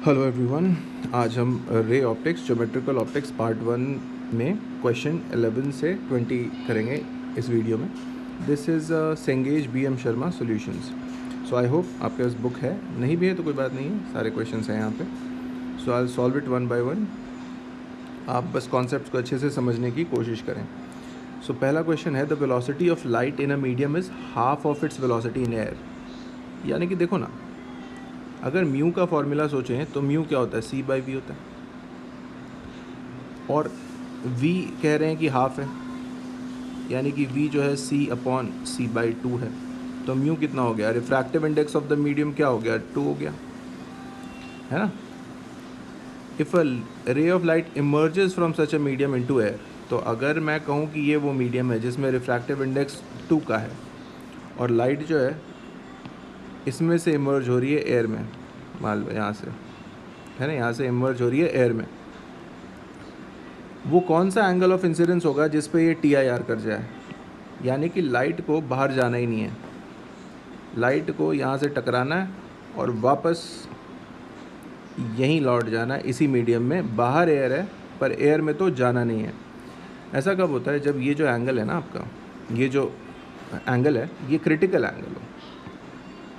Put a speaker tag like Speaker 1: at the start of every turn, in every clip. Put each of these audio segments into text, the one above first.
Speaker 1: Hello everyone, आज हम ray optics geometrical optics part 1 में क्वेश्चन 11 से 20 करेंगे इस वीडियो में। This is Cengage BM Sharma solutions. So I hope आपके पास बुक है, नहीं भी है तो कोई बात नहीं है, सारे क्वेश्चंस हैं यहाँ पे। So I solve it one by one. आप बस कॉन्सेप्ट को अच्छे से समझने की कोशिश करें। सो पहला क्वेश्चन है, the velocity of light in a medium is half of its velocity in air. यानी कि देखो ना, अगर म्यू का फॉर्मूला सोचें तो म्यू क्या होता है, C/V होता है, और V कह रहे हैं कि हाफ है, यानी कि V जो है C/C/2 है। तो म्यू कितना हो गया, refractive index of the medium क्या हो गया, 2 हो गया, है ना। If a ray of light emerges from such a medium into air, तो अगर मैं कहूँ कि ये वो मीडियम है जिसमें रिफ्रैक्टिव इंडेक्स 2 का है और लाइट जो है इसमें से इमर्ज हो रही है एयर में, मान लो यहाँ से, है ना, यहाँ से इमर्ज हो रही है एयर में, वो कौन सा एंगल ऑफ इंसिडेंस होगा जिस पे ये TIR कर जाए। यानी कि लाइट को बाहर जाना ही नहीं है, लाइट को यहाँ से टकराना है और वापस यहीं लौट जाना है इसी मीडियम में। बाहर एयर है पर एयर में तो जाना नहीं है। ऐसा कब होता है, जब ये जो एंगल है ना आपका, ये जो एंगल है ये क्रिटिकल एंगल हो,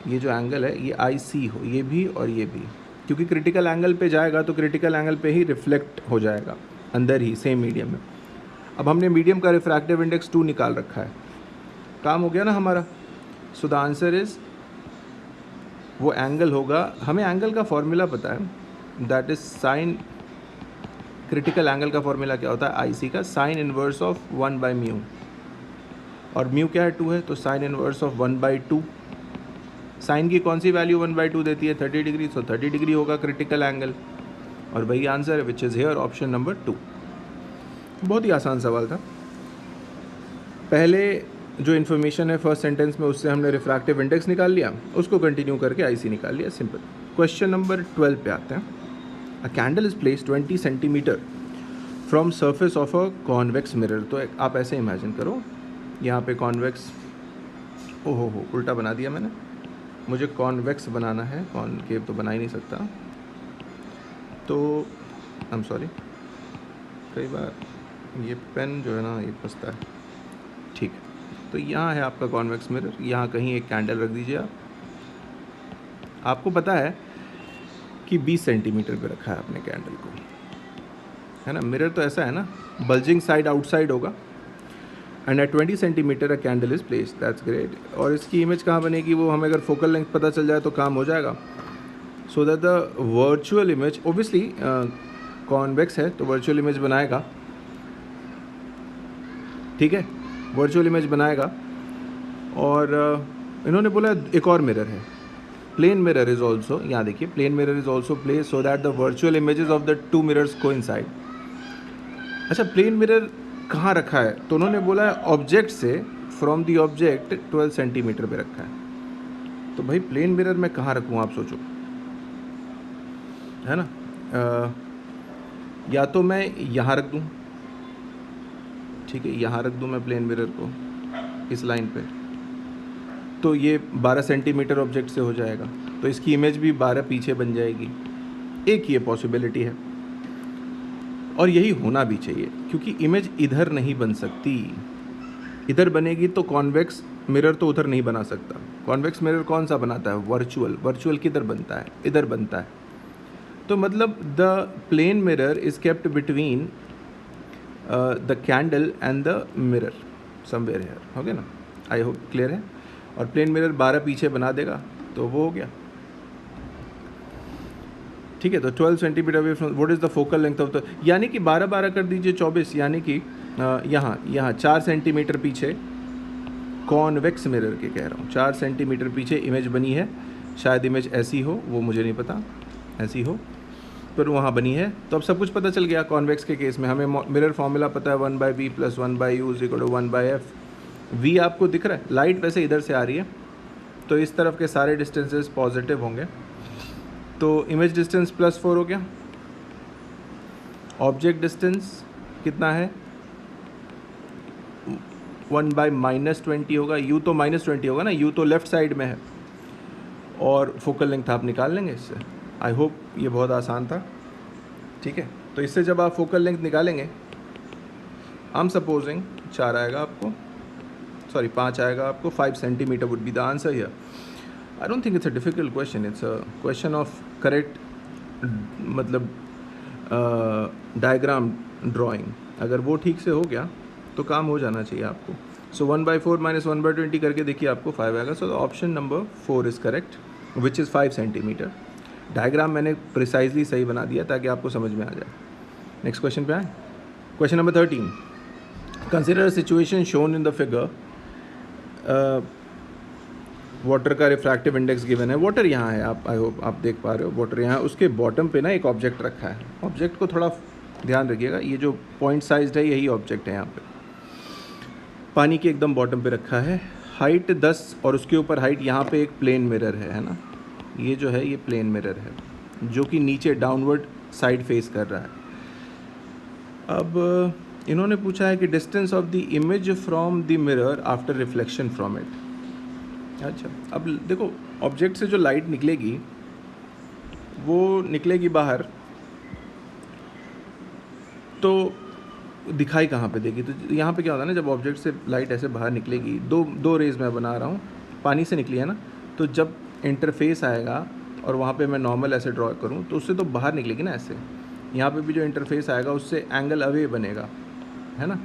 Speaker 1: ये जो एंगल है ये IC हो, ये भी और ये भी, क्योंकि क्रिटिकल एंगल पे जाएगा तो क्रिटिकल एंगल पे ही रिफ्लेक्ट हो जाएगा अंदर ही सेम मीडियम में। अब हमने मीडियम का रिफ्रैक्टिव इंडेक्स 2 निकाल रखा है, काम हो गया ना हमारा। सो द आंसर इज़, वो एंगल होगा, हमें एंगल का फॉर्मूला पता है, that is sine, critical angle का फॉर्मूला क्या होता है, IC का साइन इनवर्स ऑफ 1/μ, और म्यू क्या है, 2 है, तो साइन इनवर्स ऑफ 1/2। साइन की कौन सी वैल्यू 1/2 देती है, 30 डिग्री, तो 30 डिग्री होगा क्रिटिकल एंगल, और वही आंसर है which is here option number 2। बहुत ही आसान सवाल था। पहले जो इन्फॉर्मेशन है फर्स्ट सेंटेंस में, उससे हमने रिफ्रैक्टिव इंडेक्स निकाल लिया, उसको कंटिन्यू करके IC निकाल लिया, सिंपल। क्वेश्चन नंबर 12 पे आते हैं। अ candle is place 20 centimetre from surface of a convex mirror. तो आप ऐसे इमेजिन करो, यहाँ पे कॉन्वेक्स, ओहो हो उल्टा बना दिया मैंने, मुझे कॉन्वेक्स बनाना है, कॉनकेव तो बना ही नहीं सकता, तो आई एम सॉरी, कई बार ये पेन जो है ना ये फंसता है। ठीक है, तो यहाँ है आपका कॉन्वेक्स मिरर, यहाँ कहीं एक कैंडल रख दीजिए आप। आपको पता है कि 20 सेंटीमीटर पे रखा है आपने कैंडल को, है ना। मिरर तो ऐसा है ना, बल्जिंग साइड आउटसाइड होगा, and at 20 centimetre a candle is place, that's great. और इसकी इमेज कहाँ बनेगी, वो हमें अगर फोकल लेंथ पता चल जाए तो काम हो जाएगा। सो that the virtual image, obviously convex है तो वर्चुअल इमेज बनाएगा, ठीक है, वर्चुअल इमेज बनाएगा। और इन्होंने बोला एक और मिरर है, प्लेन मिरर इज ऑल्सो, यहाँ देखिए, plane mirror is also place so that the virtual images of the 2 mirrors coincide. अच्छा, प्लेन मिरर कहाँ रखा है, तो उन्होंने बोला है ऑब्जेक्ट से, फ्रॉम द ऑब्जेक्ट 12 सेंटीमीटर पे रखा है। तो भाई प्लेन मिरर मैं कहाँ रखूँ, आप सोचो, है ना। या तो मैं यहाँ रख दूँ, ठीक है, यहाँ रख दूँ मैं प्लेन मिरर को इस लाइन पे, तो ये 12 सेंटीमीटर ऑब्जेक्ट से हो जाएगा, तो इसकी इमेज भी 12 पीछे बन जाएगी। एक ये पॉसिबिलिटी है, और यही होना भी चाहिए, क्योंकि इमेज इधर नहीं बन सकती, इधर बनेगी तो कॉन्वेक्स मिरर तो उधर नहीं बना सकता। कॉन्वेक्स मिरर कौन सा बनाता है, वर्चुअल, वर्चुअल किधर बनता है, इधर बनता है। तो मतलब the plane mirror is kept between the candle and the mirror somewhere here, हो गया ना, आई होप क्लियर है। और प्लेन मिरर 12 पीछे बना देगा तो वो हो गया, ठीक है। तो 12 centimetre away from, what is the focal length of the, यानी कि 12 कर दीजिए 24, यानी कि यहाँ 4 सेंटीमीटर पीछे, कॉन्वेक्स मिरर के कह रहा हूँ, 4 सेंटीमीटर पीछे इमेज बनी है। शायद इमेज ऐसी हो, वो मुझे नहीं पता, ऐसी हो, पर वहाँ बनी है। तो अब सब कुछ पता चल गया। कॉन्वेक्स के केस में हमें मिरर फॉर्मूला पता है, 1/V + 1/U = 1/F। V आपको दिख रहा है, लाइट वैसे इधर से आ रही है, तो इस तरफ के सारे डिस्टेंसेस पॉजिटिव होंगे, तो इमेज डिस्टेंस +4 हो गया। ऑब्जेक्ट डिस्टेंस कितना है, 1/-20 होगा। U तो -20 होगा ना, U तो लेफ्ट साइड में है, और फोकल लेंथ आप निकाल लेंगे इससे, आई होप ये बहुत आसान था, ठीक है। तो इससे जब आप फोकल लेंथ निकालेंगे, आई एम सपोजिंग 4 आएगा आपको, सॉरी 5 आएगा आपको, 5 centimetre would be the answer here. I don't think it's a difficult question, it's a question of correct मतलब डायग्राम ड्राइंग। अगर वो ठीक से हो गया तो काम हो जाना चाहिए आपको। सो 1/4 माइनस 1/20 करके देखिए आपको 5 आएगा। So option number 4 is correct, which is 5 centimetre. Diagram मैंने प्रिसाइजली सही बना दिया ताकि आपको समझ में आ जाए। नेक्स्ट क्वेश्चन पे आए। Question number 13, consider situation shown in the figure. Water का रिफ्रैक्टिव इंडेक्स गिवन है। वाटर यहाँ है, आप आई होप आप देख पा रहे हो, वाटर यहाँ, उसके बॉटम पे ना एक ऑब्जेक्ट रखा है। ऑब्जेक्ट को थोड़ा ध्यान रखिएगा, ये जो पॉइंट साइज्ड है यही ऑब्जेक्ट है यहाँ पे, पानी के एकदम बॉटम पे रखा है। हाइट 10 और उसके ऊपर हाइट, यहाँ पे एक प्लेन मिरर है ना, ये जो है ये प्लेन मिरर है जो कि नीचे डाउनवर्ड साइड फेस कर रहा है। अब इन्होंने पूछा है कि distance of the image from the mirror after reflection from it. अच्छा, अब देखो ऑब्जेक्ट से जो लाइट निकलेगी वो निकलेगी बाहर, तो दिखाई कहाँ पे देगी? तो यहाँ पे क्या होता है ना, जब ऑब्जेक्ट से लाइट ऐसे बाहर निकलेगी, दो रेज मैं बना रहा हूँ, पानी से निकली है ना, तो जब इंटरफेस आएगा और वहाँ पे मैं नॉर्मल ऐसे ड्रॉ करूँ तो उससे तो बाहर निकलेगी ना ऐसे। यहाँ पे भी जो इंटरफेस आएगा उससे एंगल अवे बनेगा, है ना,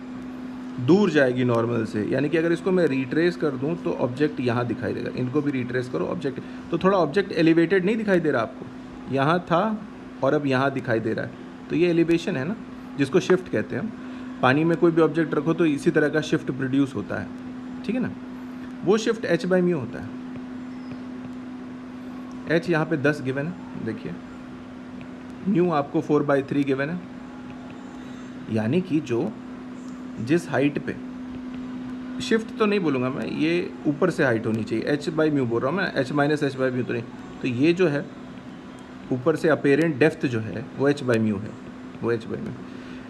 Speaker 1: दूर जाएगी नॉर्मल से। यानी कि अगर इसको मैं रिट्रेस कर दूँ तो ऑब्जेक्ट यहाँ दिखाई देगा। इनको भी रिट्रेस करो, ऑब्जेक्ट तो थोड़ा ऑब्जेक्ट एलिवेटेड नहीं दिखाई दे रहा आपको, यहाँ था और अब यहाँ दिखाई दे रहा है, तो ये एलिवेशन है ना, जिसको शिफ्ट कहते हैं हम। पानी में कोई भी ऑब्जेक्ट रखो तो इसी तरह का शिफ्ट प्रोड्यूस होता है, ठीक है ना। वो शिफ्ट h/μ होता है। h यहाँ पे 10 गिवन है, देखिए न्यू आपको 4/3 गिवन है। यानी कि जो जिस हाइट पे, शिफ्ट तो नहीं बोलूँगा मैं, ये ऊपर से हाइट होनी चाहिए, h/μ बोल रहा हूँ मैं, h माइनस h/μ तो नहीं। तो ये जो है ऊपर से अपेरेंट डेप्थ जो है वो h/μ है, वो h/μ।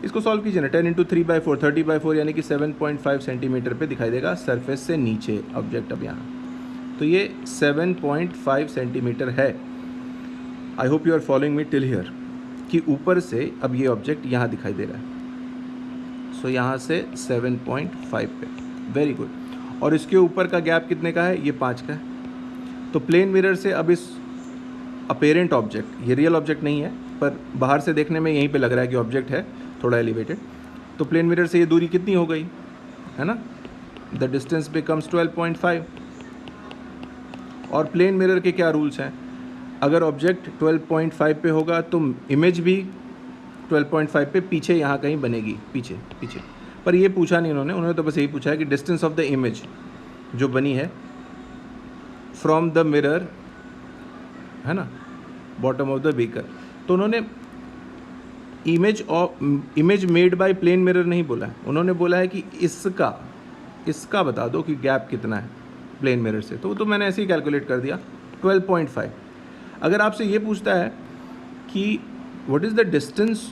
Speaker 1: इसको सॉल्व कीजिए ना, 10 × 3/4 30/4 यानी कि 7.5 सेंटीमीटर पे दिखाई देगा सरफेस से नीचे ऑब्जेक्ट। अब यहाँ तो ये 7.5 सेंटीमीटर है। I hope you are following me till here, कि ऊपर से अब ये ऑब्जेक्ट यहाँ दिखाई दे रहा है। सो यहाँ से 7.5 पे, वेरी गुड। और इसके ऊपर का गैप कितने का है? ये 5 का है। तो प्लेन मिरर से अब इस अपेरेंट ऑब्जेक्ट, ये रियल ऑब्जेक्ट नहीं है पर बाहर से देखने में यहीं पे लग रहा है कि ऑब्जेक्ट है थोड़ा एलिवेटेड, तो प्लेन मिरर से ये दूरी कितनी हो गई, है ना, द डिस्टेंस बिकम्स 12.5। और प्लेन मिरर के क्या रूल्स हैं? अगर ऑब्जेक्ट 12.5 पे होगा तो इमेज भी 12.5 पे पीछे यहाँ कहीं बनेगी, पीछे पीछे। पर ये पूछा नहीं उन्होंने तो बस यही पूछा है कि डिस्टेंस ऑफ द इमेज जो बनी है फ्रॉम द मिरर, है ना, बॉटम ऑफ द बीकर। तो उन्होंने image made by plane mirror नहीं बोला है, उन्होंने बोला है कि इसका बता दो कि गैप कितना है प्लेन मिरर से। तो मैंने ऐसे ही कैलकुलेट कर दिया 12.5। अगर आपसे ये पूछता है कि what is the distance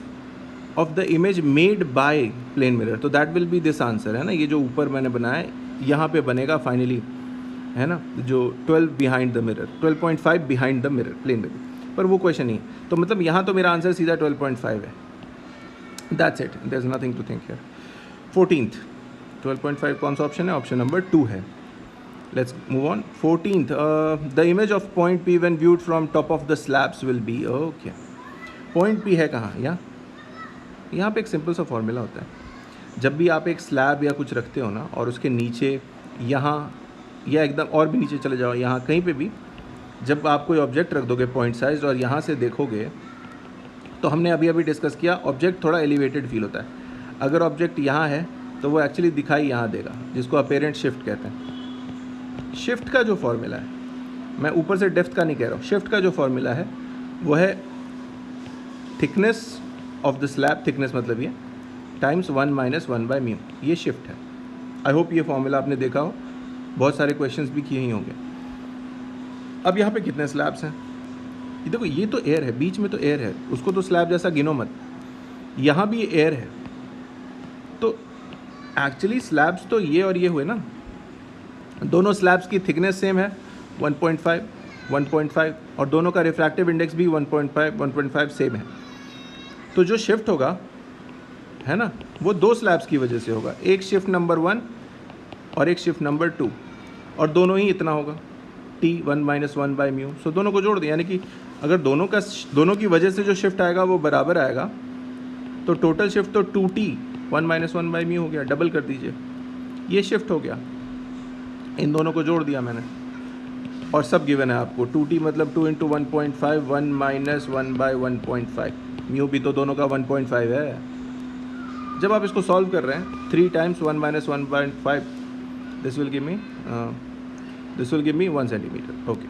Speaker 1: of the image made by plane mirror, तो that will be this answer, है ना। ये जो ऊपर मैंने बनाया है यहाँ पे बनेगा फाइनली, है ना, जो 12 behind the mirror, 12.5 behind the mirror, plane mirror. पर वो क्वेश्चन नहीं है, तो मतलब यहाँ तो मेरा आंसर सीधा 12.5 है। That's it, there is nothing to think here. 14th 12.5 कौन सा ऑप्शन है? ऑप्शन नंबर 2 है। Let's move on. 14th, the image of point P when viewed from top of the slabs will be, okay. Point P है कहाँ? यहाँ पे एक simple सा फॉर्मूला होता है। जब भी आप एक स्लैब या कुछ रखते हो ना और उसके नीचे यहाँ या एकदम और भी नीचे चले जाओ, यहाँ कहीं पे भी जब आप कोई ऑब्जेक्ट रख दोगे पॉइंट साइज और यहाँ से देखोगे, तो हमने अभी डिस्कस किया ऑब्जेक्ट थोड़ा एलिवेटेड फील होता है। अगर ऑब्जेक्ट यहाँ है तो वो एक्चुअली दिखाई यहाँ देगा, जिसको अपेरेंट शिफ्ट कहते हैं। शिफ्ट का जो फॉर्मूला है, मैं ऊपर से डेप्थ का नहीं कह रहा हूँ, शिफ्ट का जो फॉर्मूला है वो है thickness of the slab, thickness मतलब ये टाइम्स 1 - 1/μ, ये शिफ्ट है। आई होप ये फॉर्मूला आपने देखा हो, बहुत सारे क्वेश्चंस भी किए ही होंगे। अब यहाँ पे कितने स्लैब्स हैं? ये देखो, ये तो एयर है, बीच में तो एयर है, उसको तो स्लैब जैसा गिनो मत। यहाँ भी एयर है, तो एक्चुअली स्लैब्स तो ये और ये हुए ना, दोनों स्लैब्स की थिकनेस सेम है 1.5, 1.5 और दोनों का रिफ्रैक्टिव इंडेक्स भी 1.5 सेम है। तो जो शिफ्ट होगा है ना, वो दो स्लैब्स की वजह से होगा, एक शिफ्ट नंबर 1 और एक शिफ्ट नंबर 2, और दोनों ही इतना होगा t 1 - 1 बाई म्यू। सो दोनों को जोड़ दें, यानी कि अगर दोनों की वजह से जो शिफ्ट आएगा वो बराबर आएगा, तो टोटल शिफ्ट तो 2t 1 - 1 बाई म्यू हो गया। डबल कर दीजिए, ये शिफ्ट हो गया, इन दोनों को जोड़ दिया मैंने और सब गिवन है आपको। 2t मतलब 2 × 1.5 1 - 1 बाई 1.5, म्यू भी तो दोनों का 1.5 है। जब आप इसको सॉल्व कर रहे हैं 3 × 1 - 1.5, this will give me 1 centimetre. Okay,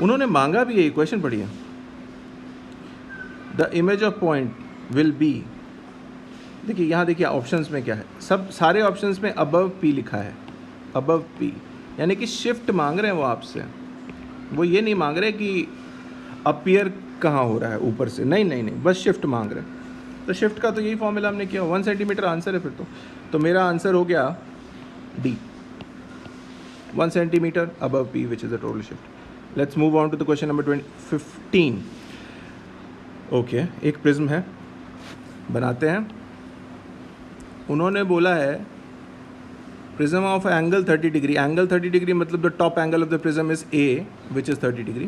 Speaker 1: उन्होंने मांगा भी यही, क्वेश्चन पढ़िए। The image of point will be, देखिए यहाँ देखिए ऑप्शंस में क्या है, सब सारे ऑप्शंस में अबव p लिखा है, अबव p, यानी कि शिफ्ट मांग रहे हैं वो आपसे, वो ये नहीं मांग रहे कि अपीयर कहाँ हो रहा है ऊपर से, नहीं, बस शिफ्ट मांग रहे हैं। तो शिफ्ट का तो यही फॉर्मूला हमने किया, 1 सेंटीमीटर आंसर है फिर तो मेरा आंसर हो गया D, 1 centimetre above p which is the total shift. Let's move on to the question number 15। Okay, एक प्रिज्म है, बनाते हैं। उन्होंने बोला है prism of angle 30 degree, angle 30 degree मतलब the top angle of the prism is a which is 30 degree,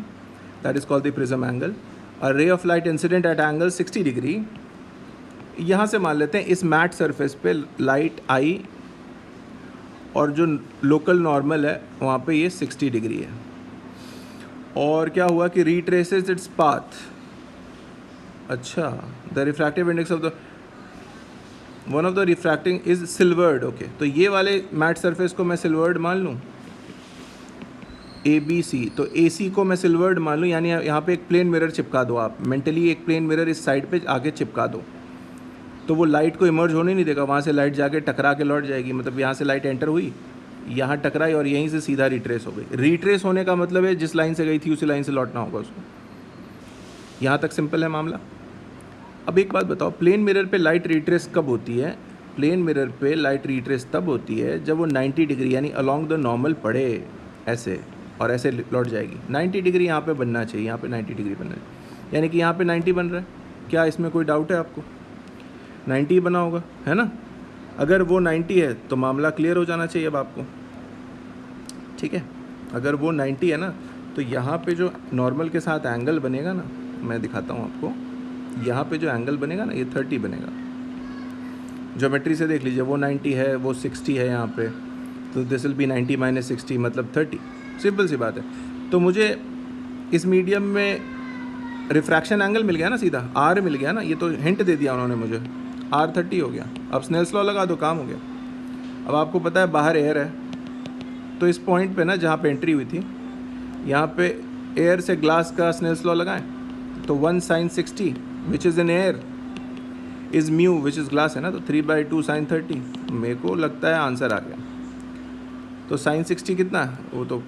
Speaker 1: that is called the prism angle. A ray of light incident at angle 60 degree. यहाँ से मान लेते हैं इस mat surface पे light आई और जो लोकल नॉर्मल है वहाँ पे ये 60 डिग्री है, और क्या हुआ कि रिट्रेसेस इट्स पाथ। अच्छा, the refractive index of the one of the refracting is silvered. Okay, तो ये वाले मैट सरफेस को मैं सिल्वर्ड मान लूँ, ABC, तो AC को मैं सिल्वर्ड मान लूँ, यानी यहाँ पे एक प्लेन मिरर चिपका दो आप, मेंटली एक प्लेन मिरर इस साइड पे आगे चिपका दो, तो वो लाइट को इमर्ज होने नहीं देगा, वहाँ से लाइट जाके टकरा के लौट जाएगी। मतलब यहाँ से लाइट एंटर हुई, यहाँ टकराई और यहीं से सीधा रिट्रेस हो गई। रिट्रेस होने का मतलब है जिस लाइन से गई थी उसी लाइन से लौटना होगा उसको। यहाँ तक सिंपल है मामला। अब एक बात बताओ, प्लेन मिरर पे लाइट रिट्रेस कब होती है? प्लेन मिरर पे लाइट रिट्रेस तब होती है जब वो 90 डिग्री यानी अलोंग द नॉर्मल पड़े ऐसे, और ऐसे लौट जाएगी। 90 डिग्री यहाँ पे बनना चाहिए, यहाँ पे 90 डिग्री बनना चाहिए, यानी कि यहाँ पे 90 बन रहा है। क्या इसमें कोई डाउट है आपको? 90 बना होगा, है ना? अगर वो 90 है तो मामला क्लियर हो जाना चाहिए अब आपको, ठीक है? अगर वो 90 है ना, तो यहाँ पे जो नॉर्मल के साथ एंगल बनेगा ना, मैं दिखाता हूँ आपको, यहाँ पे जो एंगल बनेगा ना ये 30 बनेगा। ज्योमेट्री से देख लीजिए, वो 90 है, वो 60 है यहाँ पे, तो दिस विल बी 90 - 60 मतलब 30। सिंपल सी बात है। तो मुझे इस मीडियम में रिफ्रैक्शन एंगल मिल गया ना, सीधा R मिल गया ना, ये तो हिंट दे दिया उन्होंने मुझे, R 30 हो गया। अब स्नेल्स लॉ लगा दो, काम हो गया। अब आपको पता है बाहर एयर है, तो इस पॉइंट पे ना जहाँ पे एंट्री हुई थी, यहाँ पे एयर से ग्लास का स्नेल्स लॉ लगाएं, तो 1 sin 60 which is in air is mu which is glass है ना, तो 3/2 sin 30। मेरे को लगता है आंसर आ गया। तो sin 60 कितना है? वो तो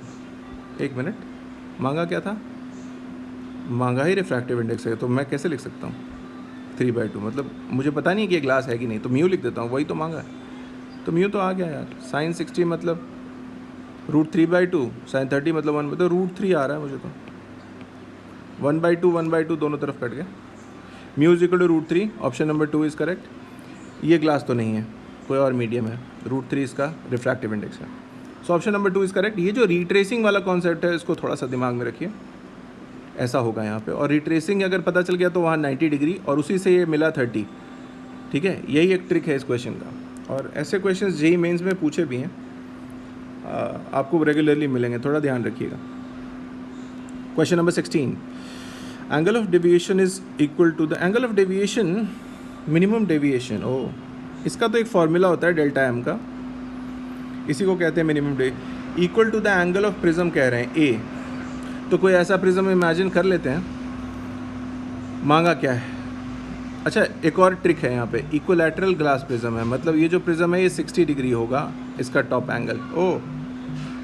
Speaker 1: एक मिनट, मांगा क्या था? मांगा ही रिफ्रैक्टिव इंडेक्स है, तो मैं कैसे लिख सकता हूँ 3/2? मतलब मुझे पता नहीं कि ये ग्लास है कि नहीं, तो म्यू लिख देता हूँ, वही तो मांगा है। तो म्यू तो आ गया यार। sin 60 मतलब √3/2, sin 30 मतलब 1, तो √3 आ रहा है मुझे तो। 1/2 दोनों तरफ कट गया। Mu is equal to √3, option number 2 is correct. ये ग्लास तो नहीं है, कोई और मीडियम है, √3 इसका रिफ्रैक्टिव इंडेक्स है। So option number 2 is correct. ये जो रिट्रेसिंग वाला कॉन्सेप्ट है इसको थोड़ा सा दिमाग में रखिए, ऐसा होगा यहाँ पे। और रिट्रेसिंग अगर पता चल गया तो वहाँ 90 डिग्री और उसी से ये मिला 30, ठीक है? यही एक ट्रिक है इस क्वेश्चन का। और ऐसे क्वेश्चन जेईई मेंस में पूछे भी हैं, आपको रेगुलरली मिलेंगे, थोड़ा ध्यान रखिएगा। Question number 16, angle of deviation is equal to the angle of deviation minimum deviation. ओ, इसका तो एक फॉर्मूला होता है डेल्टा एम का, इसी को कहते हैं minimum day, equal to the angle of prism कह रहे हैं ए। तो कोई ऐसा प्रिज्म इमेजिन कर लेते हैं। मांगा क्या है? अच्छा, एक और ट्रिक है यहाँ पे, इक्विलैटरल ग्लास प्रिज्म है, मतलब ये जो प्रिज्म है ये 60 डिग्री होगा इसका टॉप एंगल। ओ,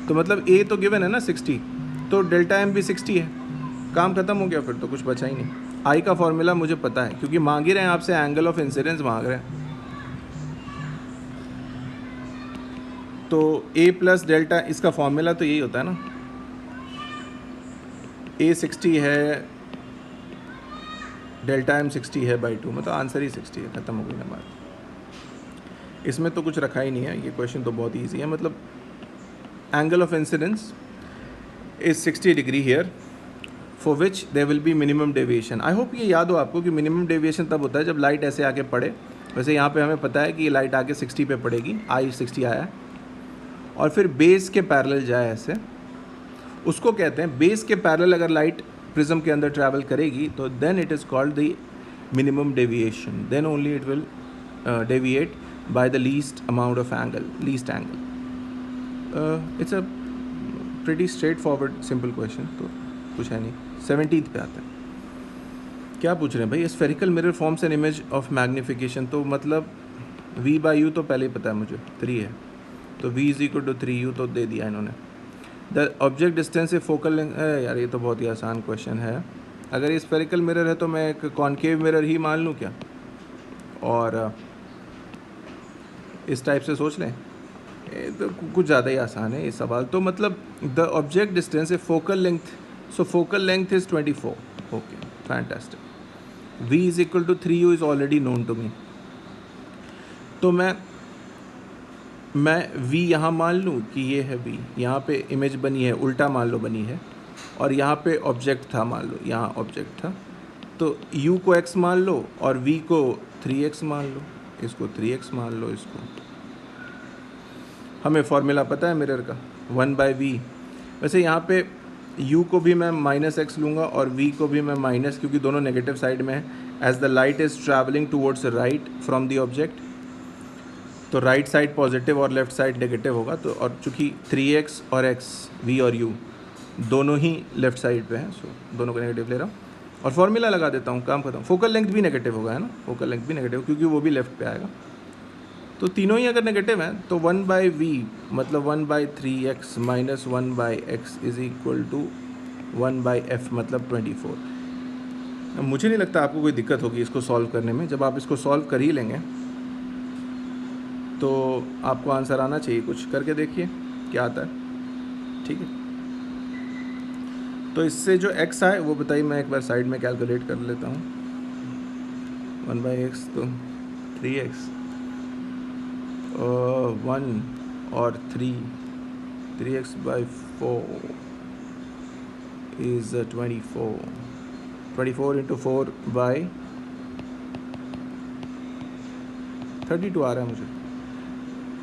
Speaker 1: तो मतलब ए तो गिवन है ना 60, तो डेल्टा एम भी 60 है, काम खत्म हो गया, फिर तो कुछ बचा ही नहीं। आई का फॉर्मूला मुझे पता है, क्योंकि मांग ही रहे हैं आपसे, एंगल ऑफ इंसिडेंस मांग रहे हैं। तो ए प्लस डेल्टा, इसका फॉर्मूला तो यही होता है ना, ए 60 है, डेल्टा एम 60 है बाई 2, मतलब आंसर ही 60 है, ख़त्म हो गई ना बात। इसमें तो कुछ रखा ही नहीं है, ये क्वेश्चन तो बहुत ईजी है। मतलब angle of incidence is 60 degree here for which there will be minimum deviation. I hope ये याद हो आपको कि मिनिमम डेविएशन तब होता है जब लाइट ऐसे आके पड़े। वैसे यहाँ पे हमें पता है कि ये लाइट आके 60 पे पड़ेगी, आई 60 आया है, और फिर बेस के पैरेलल जाए ऐसे, उसको कहते हैं बेस के पैरेलल अगर लाइट प्रिज्म के अंदर ट्रैवल करेगी तो then it is called the minimum deviation, then only it will deviate by the least amount of angle, least angle. It's a pretty straightforward simple question, तो कुछ है नहीं। 17th पे आता है, क्या पूछ रहे हैं भाई? Spherical mirror forms an image of magnification, तो मतलब v बाई यू तो पहले ही पता है मुझे, 3 है, तो v is equal to 3u तो दे दिया इन्होंने। द ऑब्जेक्ट डिस्टेंस से फोकल लेंथ, यार ये तो बहुत ही आसान क्वेश्चन है। अगर ये स्फेरिकल मिरर है तो मैं एक कॉन्केव मिरर ही मान लूँ क्या? और इस टाइप से सोच लें, तो कुछ ज़्यादा ही आसान है ये सवाल। तो मतलब the object distance a focal length, so focal length is 24, okay fantastic. v is equal to 3u is already known to me, तो मैं v यहाँ मान लूँ कि ये है v, यहाँ पे इमेज बनी है, उल्टा मान लो बनी है, और यहाँ पे ऑब्जेक्ट था, मान लो यहाँ ऑब्जेक्ट था, तो u को x मान लो और v को 3x मान लो, इसको 3x मान लो। इसको हमें फॉर्मूला पता है मिरर का, 1/v। वैसे यहाँ पे u को भी मैं -x लूँगा और v को भी मैं माइनस, क्योंकि दोनों नेगेटिव साइड में है। As the light is travelling towards right from the object, तो राइट साइड पॉजिटिव और लेफ्ट साइड नेगेटिव होगा, तो और चूँकि 3x और x, v और u दोनों ही लेफ्ट साइड पे हैं, सो दोनों को नेगेटिव ले रहा हूँ और फॉर्मूला लगा देता हूँ, काम खत्म। फोकल लेंथ भी नेगेटिव होगा, है ना, फोकल लेंथ भी नेगेटिव, क्योंकि वो भी लेफ्ट पे आएगा। तो तीनों ही अगर नेगेटिव हैं तो 1/v मतलब 1/3x minus 1/x is equal to 1/f मतलब 24। मुझे नहीं लगता आपको कोई दिक्कत होगी इसको सॉल्व करने में। जब आप इसको सॉल्व कर ही लेंगे तो आपको आंसर आना चाहिए। कुछ करके देखिए क्या आता है, ठीक है। तो इससे जो x आए वो बताइए, मैं एक बार साइड में कैलकुलेट कर लेता हूँ। 1/x तो 3x, 1 और 3x/4 is 24 into 4/32 आ रहा है मुझे,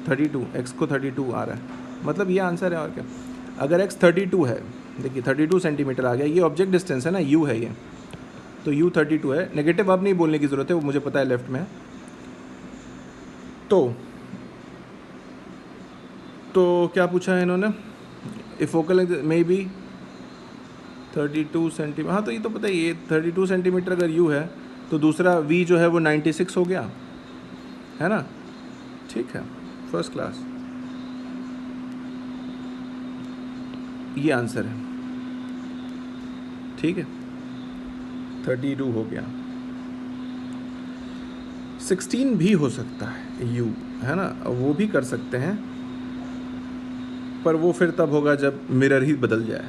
Speaker 1: 32, x को 32 आ रहा है, मतलब ये आंसर है। और क्या, अगर x 32 है, देखिए 32 सेंटीमीटर आ गया, ये ऑब्जेक्ट डिस्टेंस है ना, u है ये, तो u 32 है। नेगेटिव अब नहीं बोलने की ज़रूरत है, वो मुझे पता है लेफ्ट में है। तो क्या पूछा है इन्होंने? ए focal length may be 32 centimetre, हाँ तो ये तो पता ही, ये 32 सेंटीमीटर अगर u है तो दूसरा v जो है वो 96 हो गया, है ना, ठीक है, फर्स्ट क्लास। ये आंसर है, ठीक है, 32 हो गया। 16 भी हो सकता है u, है ना, वो भी कर सकते हैं, पर वो फिर तब होगा जब मिरर ही बदल जाए,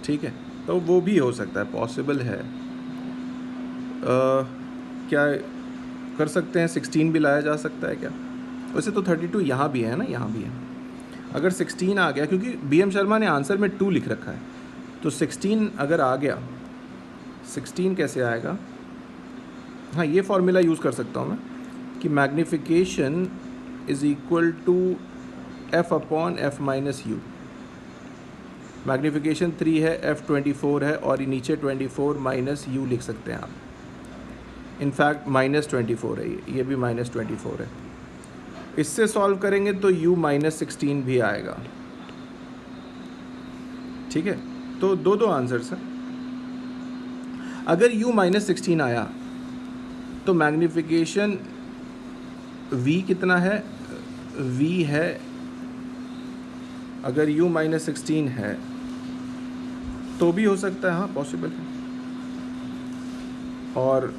Speaker 1: ठीक है, तो वो भी हो सकता है, पॉसिबल है। क्या कर सकते हैं, 16 भी लाया जा सकता है क्या? वैसे तो 32 यहाँ भी है ना, यहाँ भी है। अगर 16 आ गया, क्योंकि BM शर्मा ने आंसर में 2 लिख रखा है, तो 16 अगर आ गया, 16 कैसे आएगा? हाँ, ये फॉर्मूला यूज़ कर सकता हूँ मैं कि magnification is equal to f/f minus u। Magnification 3 है, f 24 है, और नीचे 24 माइनस u लिख सकते हैं आप। इनफैक्ट -24 है, ये भी -24 है। इससे सॉल्व करेंगे तो u -16 भी आएगा, ठीक है। तो दो आंसर्स हैं। अगर u -16 आया तो मैग्नीफिकेशन v कितना है? v है, अगर u -16 है तो भी हो सकता है, हाँ पॉसिबल है, और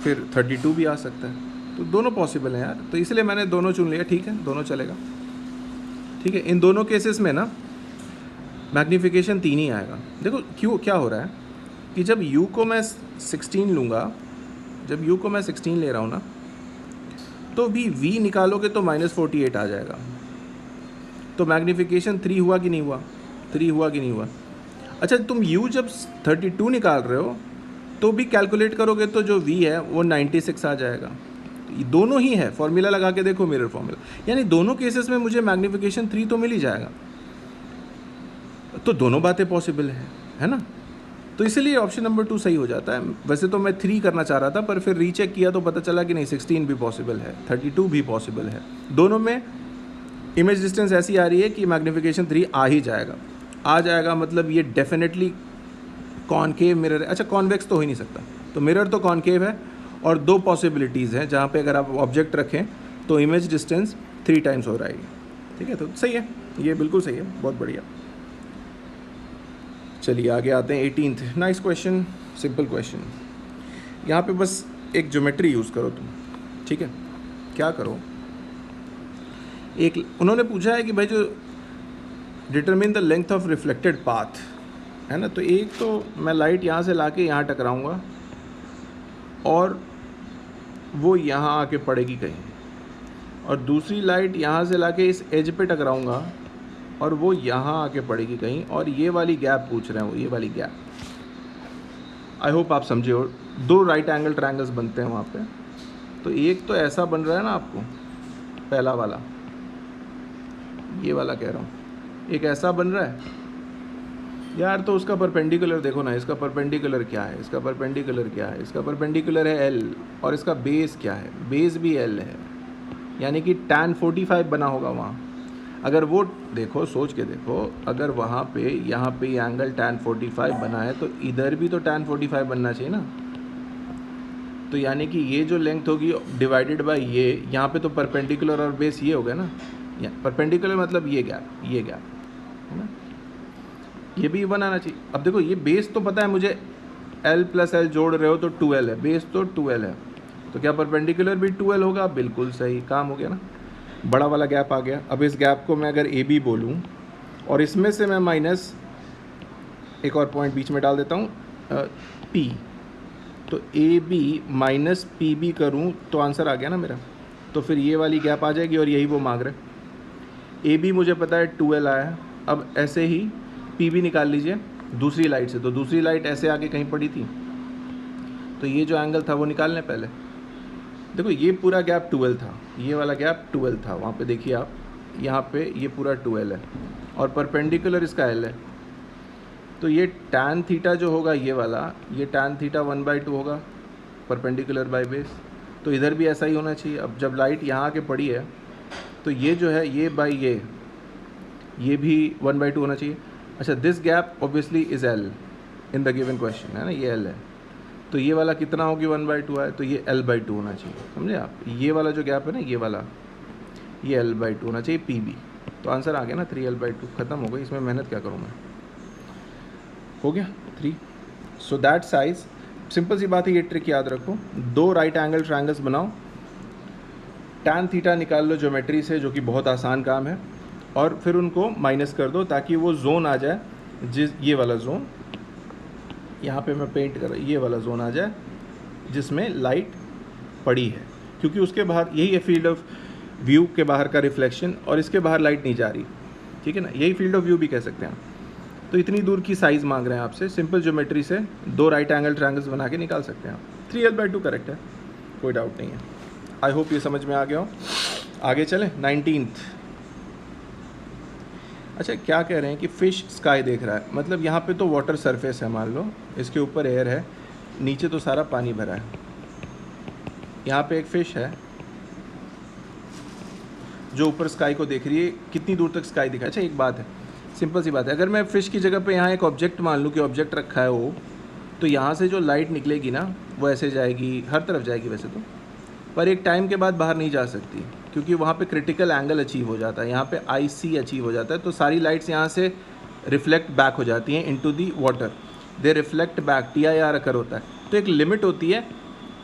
Speaker 1: फिर 32 भी आ सकता है, तो दोनों पॉसिबल हैं यार, तो इसलिए मैंने दोनों चुन लिया, ठीक है, दोनों चलेगा, ठीक है। इन दोनों केसेस में ना मैग्नीफिकेशन 3 ही आएगा। देखो क्यों क्या हो रहा है कि जब u को मैं 16 लूँगा, जब u को मैं 16 ले रहा हूँ ना, तो भी v निकालोगे तो -48 आ जाएगा। तो मैग्नीफिकेशन 3 हुआ कि नहीं हुआ? 3 हुआ कि नहीं हुआ? अच्छा, तुम u जब 32 निकाल रहे हो तो भी कैलकुलेट करोगे तो जो v है वो 96 आ जाएगा। दोनों ही है, फॉर्मूला लगा के देखो, मिरर फॉर्मूला, यानी दोनों केसेस में मुझे मैग्नीफिकेशन 3 तो मिल ही जाएगा। तो दोनों बातें पॉसिबल है ना? तो इसीलिए ऑप्शन नंबर 2 सही हो जाता है। वैसे तो मैं 3 करना चाह रहा था, पर फिर रीचेक किया तो पता चला कि नहीं, 16 भी पॉसिबल है, 32 भी पॉसिबल है। दोनों में इमेज डिस्टेंस ऐसी आ रही है कि मैग्नीफिकेशन 3 आ ही जाएगा। आ जाएगा मतलब ये डेफिनेटली कॉनकेव मिरर है। अच्छा, कॉन्वेक्स तो हो ही नहीं सकता, तो मिरर तो कॉनकेव है। और 2 पॉसिबिलिटीज़ हैं जहाँ पे अगर आप ऑब्जेक्ट रखें तो इमेज डिस्टेंस 3 टाइम्स हो जाएगी। ठीक है, तो सही है, ये बिल्कुल सही है, बहुत बढ़िया। चलिए आगे आते हैं 18th। Nice question, simple question. यहाँ पे बस एक ज्योमेट्री यूज़ करो तुम। ठीक है, क्या करो, एक उन्होंने पूछा है कि भाई जो determine the length of reflected path है ना, तो एक तो मैं लाइट यहाँ से लाके यहाँ टकराऊँगा और वो यहाँ आके पड़ेगी कहीं, और दूसरी लाइट यहाँ से लाके इस एज पे टकराऊँगा और वो यहाँ आके पड़ेगी कहीं, और ये वाली गैप पूछ रहे हैं वो, ये वाली गैप। आई होप आप समझे हो। 2 राइट एंगल ट्रायंगल्स बनते हैं वहाँ पे। तो एक तो ऐसा बन रहा है ना आपको, पहला वाला, ये वाला कह रहा हूँ, एक ऐसा बन रहा है यार। तो उसका परपेंडिकुलर देखो ना, इसका परपेंडिकुलर क्या है, इसका परपेंडिकुलर क्या है, इसका परपेंडिकुलर है L, और इसका बेस क्या है, बेस भी L है, यानी कि tan 45 बना होगा वहाँ। अगर वो देखो, सोच के देखो, अगर वहाँ पे यहाँ पे ये एंगल tan 45 बना है तो इधर भी तो tan 45 बनना चाहिए ना। तो यानी कि ये जो लेंथ होगी डिवाइडेड बाय ये, यहाँ पे तो परपेंडिकुलर और बेस ये हो गया ना। परपेंडिकुलर मतलब ये गैप, ये गैप है ना, ये भी बनाना चाहिए। अब देखो ये बेस तो पता है मुझे, L + L जोड़ रहे हो तो 2L है, बेस तो 2L है, तो क्या परपेंडिकुलर भी 2L होगा? बिल्कुल सही, काम हो गया ना। बड़ा वाला गैप आ गया। अब इस गैप को मैं अगर AB बोलूँ और इसमें से मैं माइनस एक और पॉइंट बीच में डाल देता हूँ P, तो AB माइनस PB करूँ तो आंसर आ गया ना मेरा। तो फिर ये वाली गैप आ जाएगी और यही वो मांग रहे। AB मुझे पता है 2L आया है। अब ऐसे ही PB निकाल लीजिए दूसरी लाइट से, तो दूसरी लाइट ऐसे आके कहीं पड़ी थी, तो ये जो एंगल था वो निकालने पहले। देखो ये पूरा गैप 2L था, ये वाला गैप 2L था, वहाँ पे देखिए आप, यहाँ पे ये पूरा 2L है और परपेंडिकुलर इसका L है। तो ये tan थीटा जो होगा ये वाला, ये tan थीटा 1/2 होगा परपेंडिकुलर बाय बेस। तो इधर भी ऐसा ही होना चाहिए। अब जब लाइट यहाँ आके पड़ी है तो ये जो है ये बाई ये भी 1/2 होना चाहिए। अच्छा, this gap obviously is L in the given question, है ना, ये L है। तो ये वाला कितना होगी 1/2 है, तो ये L/2 होना चाहिए, समझे आप। ये वाला जो गैप है ना, ये वाला, ये L/2 होना चाहिए PB। तो आंसर आ गया ना 3L/2, ख़त्म हो गई, इसमें मेहनत क्या करूँ मैं, हो गया 3। सो दैट साइज, सिंपल सी बात है, ये ट्रिक याद रखो। 2 राइट एंगल ट्रायंगल्स बनाओ, tan थीटा निकाल लो ज्योमेट्री से, जो कि बहुत आसान काम है, और फिर उनको माइनस कर दो ताकि वो जोन आ जाए, ये वाला जोन यहाँ पे मैं पेंट कर रहा हूँ, ये वाला जोन आ जाए जिसमें लाइट पड़ी है, क्योंकि उसके बाहर यही है फील्ड ऑफ व्यू के बाहर का रिफ्लेक्शन, और इसके बाहर लाइट नहीं जा रही, ठीक है ना, यही फील्ड ऑफ व्यू भी कह सकते हैं। तो इतनी दूर की साइज़ मांग रहे हैं आपसे, सिंपल ज्योमेट्री से 2 राइट एंगल ट्रायंगल्स बना के निकाल सकते हैं आप। 3L/2 करेक्ट है, कोई डाउट नहीं है। आई होप ये समझ में आ गया हो। आगे चलें 19th। अच्छा, क्या कह रहे हैं कि फ़िश स्काई देख रहा है, मतलब यहाँ पे तो वाटर सरफेस है, मान लो इसके ऊपर एयर है, नीचे तो सारा पानी भरा है। यहाँ पे एक फ़िश है जो ऊपर स्काई को देख रही है, कितनी दूर तक स्काई दिखा। अच्छा, एक बात है, सिंपल सी बात है, अगर मैं फ़िश की जगह पे यहाँ एक ऑब्जेक्ट मान लूँ कि ऑब्जेक्ट रखा है वो, तो यहाँ से जो लाइट निकलेगी ना वो ऐसे जाएगी, हर तरफ जाएगी वैसे तो, पर एक टाइम के बाद बाहर नहीं जा सकती, क्योंकि वहाँ पे क्रिटिकल एंगल अचीव हो जाता है, यहाँ पे IC अचीव हो जाता है। तो सारी लाइट्स यहाँ से रिफ्लेक्ट बैक हो जाती हैं into the water, they reflect back, TIR अकर होता है। तो एक लिमिट होती है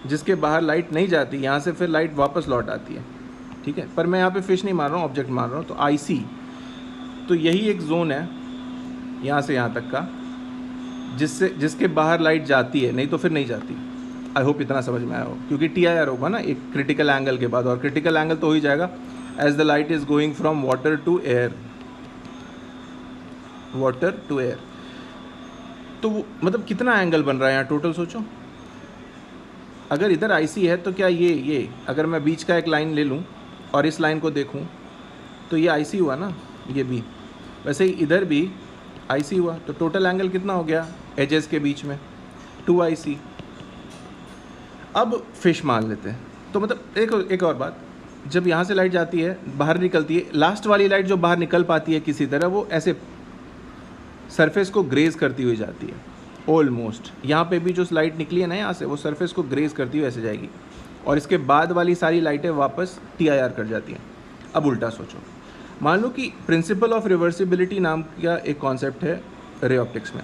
Speaker 1: जिसके बाहर लाइट नहीं जाती, यहाँ से फिर लाइट वापस लौट आती है, ठीक है। पर मैं यहाँ पे फिश नहीं मार रहा हूँ, ऑब्जेक्ट मार रहा हूँ, तो IC, तो यही एक जोन है यहाँ से यहाँ तक का, जिसके बाहर लाइट जाती है, नहीं तो फिर नहीं जाती। आई होप इतना समझ में आया हो, क्योंकि TIR होगा ना एक क्रिटिकल एंगल के बाद, और क्रिटिकल एंगल तो हो ही जाएगा as the light is going from water to air, water to air. तो मतलब कितना एंगल बन रहा है यहाँ टोटल, सोचो। अगर इधर IC है तो क्या ये अगर मैं बीच का एक लाइन ले लूँ और इस लाइन को देखूँ तो ये IC हुआ ना, ये भी। वैसे ही इधर भी IC हुआ, तो टोटल एंगल कितना हो गया एजेस के बीच में, 2IC। अब फिश मान लेते हैं। तो मतलब एक और बात, जब यहाँ से लाइट जाती है बाहर निकलती है, लास्ट वाली लाइट जो बाहर निकल पाती है किसी तरह, वो ऐसे सरफेस को ग्रेज करती हुई जाती है ऑलमोस्ट। यहाँ पे भी जो लाइट निकली है ना यहाँ से, वो सरफेस को ग्रेज करती हुई ऐसे जाएगी, और इसके बाद वाली सारी लाइटें वापस TIR कर जाती हैं। अब उल्टा सोचो, मान लो कि प्रिंसिपल ऑफ रिवर्सिबिलिटी नाम का एक कॉन्सेप्ट है रे ऑप्टिक्स में।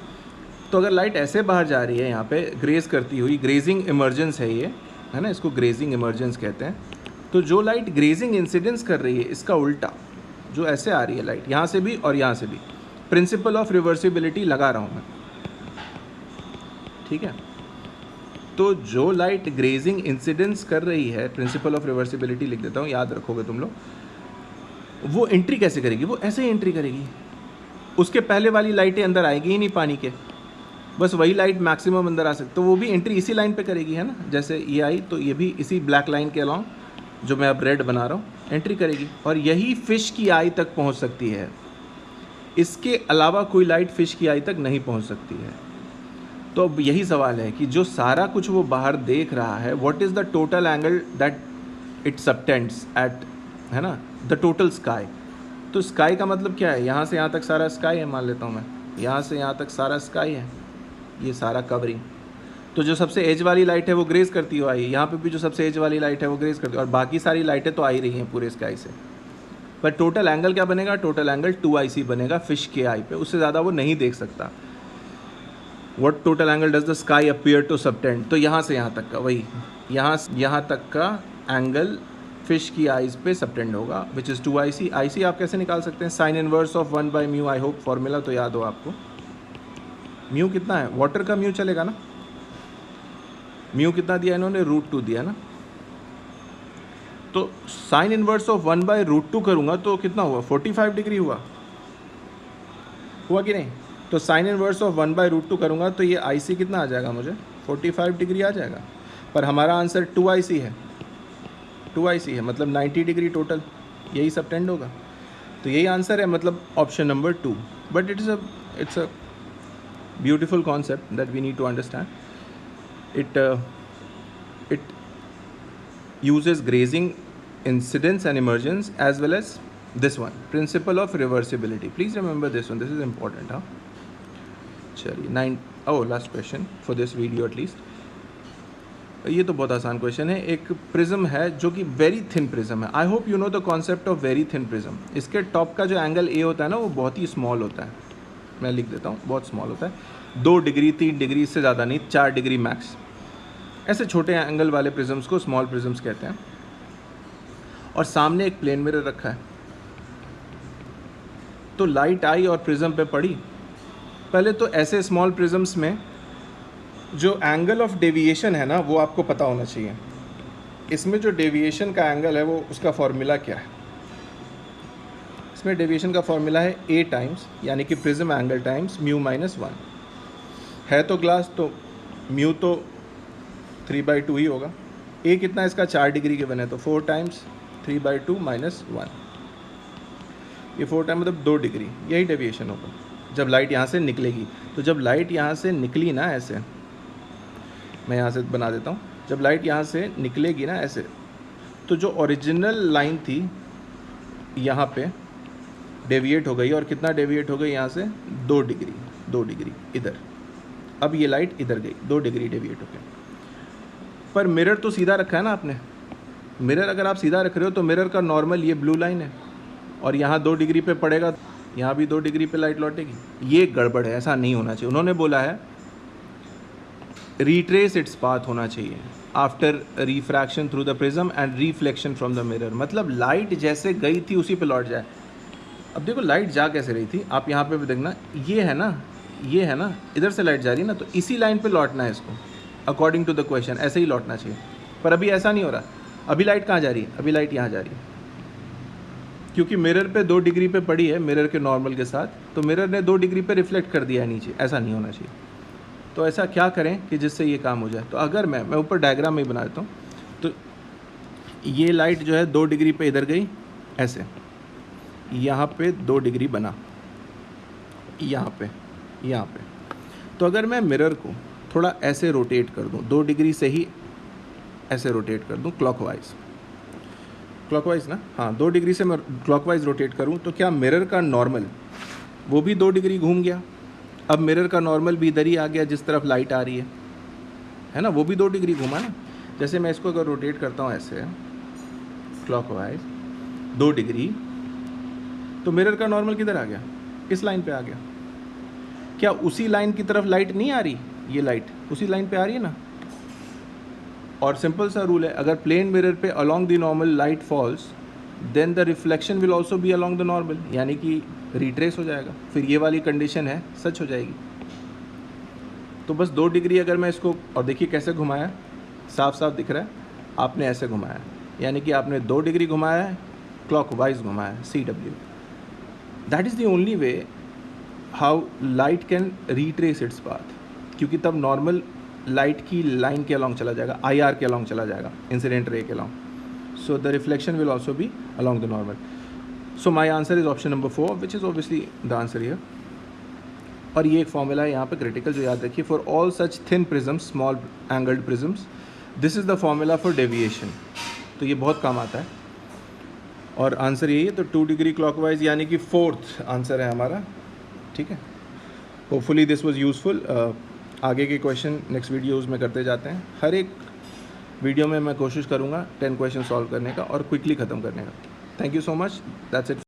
Speaker 1: तो अगर लाइट ऐसे बाहर जा रही है यहाँ पे ग्रेज करती हुई, ग्रेजिंग इमर्जेंस है ये, है ना, इसको ग्रेजिंग इमर्जेंस कहते हैं। तो जो लाइट ग्रेजिंग इंसिडेंस कर रही है, इसका उल्टा जो ऐसे आ रही है लाइट यहाँ से भी और यहाँ से भी, प्रिंसिपल ऑफ रिवर्सिबिलिटी लगा रहा हूँ मैं, ठीक है। तो जो लाइट ग्रेजिंग इंसिडेंस कर रही है, प्रिंसिपल ऑफ रिवर्सिबिलिटी लिख देता हूँ, याद रखोगे तुम लोग, वो एंट्री कैसे करेगी, वो ऐसे ही एंट्री करेगी। उसके पहले वाली लाइटें अंदर आएगी ही नहीं पानी के, बस वही लाइट मैक्सिमम अंदर आ सकती, तो वो भी एंट्री इसी लाइन पे करेगी, है ना। जैसे ये आई तो ये भी इसी ब्लैक लाइन के अलॉन्ग, जो मैं अब रेड बना रहा हूँ, एंट्री करेगी, और यही फिश की आई तक पहुँच सकती है। इसके अलावा कोई लाइट फिश की आई तक नहीं पहुँच सकती है। तो अब यही सवाल है कि जो सारा कुछ वो बाहर देख रहा है, what is the total angle that it subtends at, है ना, द टोटल स्काई। तो स्काई का मतलब क्या है, यहाँ से यहाँ तक सारा स्काई है, मान लेता हूँ मैं, यहाँ से यहाँ तक सारा स्काई है, ये सारा कवरिंग। तो जो सबसे एज वाली लाइट है वो ग्रेज करती हुई आई, यहाँ पे भी जो सबसे एज वाली लाइट है वो ग्रेज करती है, और बाकी सारी लाइटें तो आ ही रही हैं पूरे स्काई से। पर टोटल एंगल क्या बनेगा, टोटल एंगल 2IC बनेगा फिश के आई पे, उससे ज़्यादा वो नहीं देख सकता। What total angle does the sky appear to subtend? तो यहाँ से यहाँ तक का, वही यहाँ तक का एंगल फिश की आइज़ पे सबटेंड होगा, विच इज़ 2IC। IC आप कैसे निकाल सकते हैं, sine inverse of 1/μ। I hope formula तो याद हो आपको। म्यू कितना है, वाटर का म्यू चलेगा ना, म्यू कितना दिया इन्होंने, √2 दिया ना। तो साइन इनवर्स ऑफ 1/√2 करूँगा तो कितना हुआ, 45 डिग्री हुआ कि नहीं। तो साइन इनवर्स ऑफ 1/√2 करूँगा तो ये IC कितना आ जाएगा, मुझे 45 डिग्री आ जाएगा। पर हमारा आंसर 2IC है, 2IC है, मतलब 90 डिग्री टोटल, यही सबटेंड होगा। तो यही आंसर है, मतलब option number 2। But it's a beautiful concept that we need to understand. It uses grazing incidence and emergence as well as this one, principle of reversibility. Please remember this one, this is important, huh? चलिए last question for this video at least. ये तो बहुत आसान question है। एक prism है जो कि वेरी थिन प्रिज्म है। I hope you know the concept of very thin prism. इसके टॉप का जो एंगल ए होता है ना, वो बहुत ही स्मॉल होता है, मैं लिख देता हूँ, बहुत स्मॉल होता है, 2 डिग्री 3 डिग्री, इससे ज़्यादा नहीं, 4 डिग्री मैक्स। ऐसे छोटे एंगल वाले प्रिज्म्स को स्मॉल प्रिज्म्स कहते हैं। और सामने एक प्लेन मिरर रखा है, तो लाइट आई और प्रिज्म पे पड़ी। पहले तो ऐसे स्मॉल प्रिज्म्स में जो एंगल ऑफ डेविएशन है ना, वो आपको पता होना चाहिए। इसमें जो डेविएशन का एंगल है, वो उसका फॉर्मूला क्या है, इसमें डेविएशन का फॉर्मूला है A टाइम्स, यानी कि प्रिज्म एंगल टाइम्स μ-1 है। तो ग्लास तो म्यू तो 3/2 ही होगा। A कितना, इसका 4 डिग्री के बने, तो 4 टाइम्स 3/2 - 1, ये 4 टाइम मतलब 2 डिग्री, यही डेविएशन होगा जब लाइट यहाँ से निकलेगी। तो जब लाइट यहाँ से निकली ना, ऐसे मैं यहाँ से बना देता हूँ, जब लाइट यहाँ से निकलेगी ना ऐसे, तो जो ओरिजिनल लाइन थी यहाँ पे डेविएट हो गई, और कितना डेविएट हो गई यहाँ से, 2 डिग्री इधर। अब ये लाइट इधर गई, 2 डिग्री डेविएट हो गई। पर मिरर तो सीधा रखा है ना आपने, मिरर अगर आप सीधा रख रहे हो तो मिरर का नॉर्मल ये ब्लू लाइन है, और यहाँ 2 डिग्री पे पड़ेगा, यहाँ भी 2 डिग्री पे लाइट लौटेगी। ये गड़बड़ है, ऐसा नहीं होना चाहिए। उन्होंने बोला है रिट्रेस इट्स पाथ होना चाहिए after refraction through the prism and reflection from the mirror, मतलब लाइट जैसे गई थी उसी पे लौट जाए। अब देखो लाइट जा कैसे रही थी, आप यहाँ पे भी देखना, ये है ना, इधर से लाइट जा रही है ना, तो इसी लाइन पे लौटना है इसको, अकॉर्डिंग टू द क्वेश्चन ऐसे ही लौटना चाहिए। पर अभी ऐसा नहीं हो रहा, अभी लाइट कहाँ जा रही है, अभी लाइट यहाँ जा रही है, क्योंकि मिरर पे 2 डिग्री पे पड़ी है मिरर के नॉर्मल के साथ, तो मिरर ने 2 डिग्री पे रिफ्लेक्ट कर दिया है नीचे, ऐसा नहीं होना चाहिए। तो ऐसा क्या करें कि जिससे ये काम हो जाए। तो अगर मैं ऊपर डायग्राम में ही बना देता हूँ, तो ये लाइट जो है 2 डिग्री पे इधर गई ऐसे, यहाँ पे 2 डिग्री बना, यहाँ पे। तो अगर मैं मिरर को थोड़ा ऐसे रोटेट कर दूँ, 2 डिग्री से ही ऐसे रोटेट कर दूँ क्लॉकवाइज ना, हाँ 2 डिग्री से मैं क्लॉकवाइज रोटेट करूँ, तो क्या मिरर का नॉर्मल वो भी 2 डिग्री घूम गया। अब मिरर का नॉर्मल भी इधर ही आ गया जिस तरफ लाइट आ रही है ना, वो भी 2 डिग्री घूमा ना। जैसे मैं इसको अगर रोटेट करता हूँ ऐसे क्लॉकवाइज 2 डिग्री, तो मिरर का नॉर्मल किधर आ गया, इस लाइन पे आ गया। क्या उसी लाइन की तरफ लाइट नहीं आ रही, ये लाइट उसी लाइन पे आ रही है ना। और सिंपल सा रूल है, अगर प्लेन मिरर पे along the normal light falls, then the reflection will also be along the normal, यानी कि रिट्रेस हो जाएगा, फिर ये वाली कंडीशन है सच हो जाएगी। तो बस 2 डिग्री अगर मैं इसको, और देखिए कैसे घुमाया, साफ साफ दिख रहा है, आपने ऐसे घुमाया, यानी कि आपने 2 डिग्री घुमाया है, क्लॉकवाइज घुमाया है, CW। That is the only way how light can retrace its path, क्योंकि तब नॉर्मल लाइट की लाइन के अलॉन्ग चला जाएगा, IR के अलॉन्ग चला जाएगा, इंसिडेंट रे के along, so the reflection will also B along the normal. So my answer is option number 4, which is obviously the answer here. और ये एक फॉर्मूला है यहाँ पे क्रिटिकल, जो याद रखिए, for all such thin prisms, small angled prisms, this is the formula for deviation. तो ये बहुत काम आता है, और आंसर यही है। तो 2 डिग्री क्लॉकवाइज यानी कि 4th आंसर है हमारा, ठीक है। Hopefully this was useful. आगे के क्वेश्चन नेक्स्ट वीडियोज़ में करते जाते हैं। हर एक वीडियो में मैं कोशिश करूँगा 10 क्वेश्चन सॉल्व करने का और क्विकली ख़त्म करने का। Thank you so much, that's it.